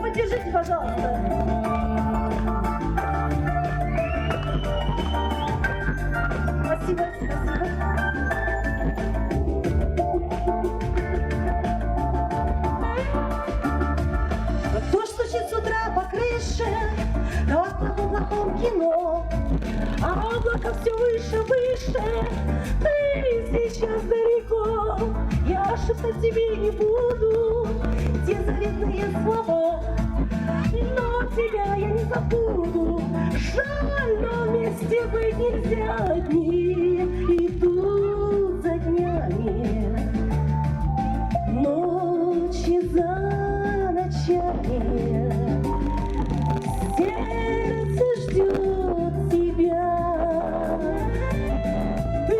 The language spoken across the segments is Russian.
поддержите, пожалуйста. Спасибо, спасибо. Дождь стучит с утра по крыше, как в плохом кино, а облако все выше, выше, ты сейчас далеко. Я шептать тебе не буду те заветные слова, но тебя я не забуду. Жаль, но вместе быть нельзя. Дни идут за днями, ночи за ночами. Сердце ждет тебя, ты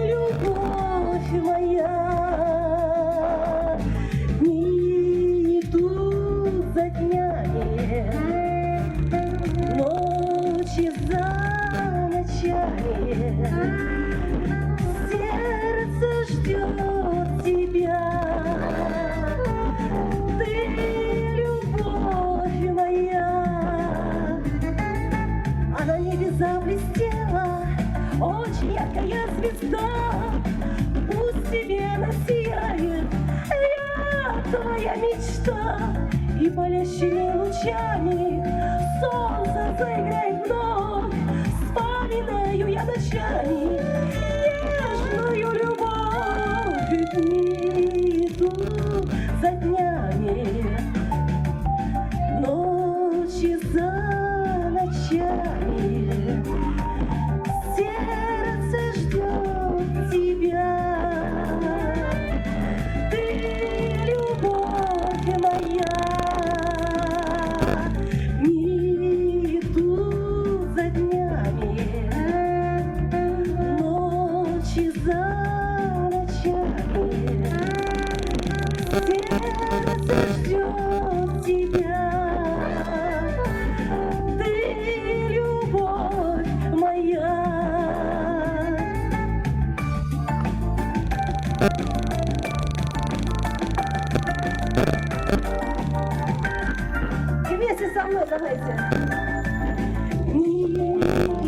любовь моя. Дни идут за днями, ночи за ночами. Сердце ждет тебя, ты любовь моя. А на небе заблестела очень яркая звезда. Пусть тебе она сияет, я твоя мечта. И палящими лучами солнце заиграет вновь. Вспоминаю я ночами нежную любовь. Дни идут за днями, ночи за ночами. Сердце ждет тебя, ты любовь моя. Дни идут за днями, ночи за ночами. Сердце ждет тебя, ты любовь моя. И вместе со мной давайте. Дни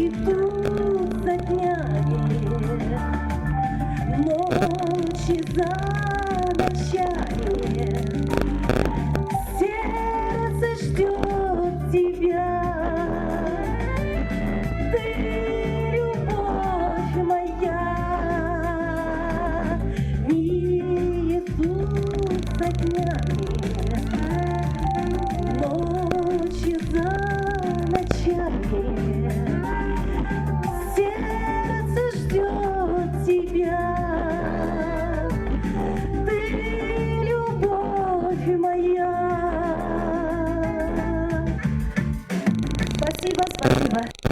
идут за днями, ночи за ночами. Сердце ждет тебя, ты любовь моя. Дни идут за днями, ночи за ночами. Сердце ждет тебя, ты любовь моя. Спасибо, спасибо.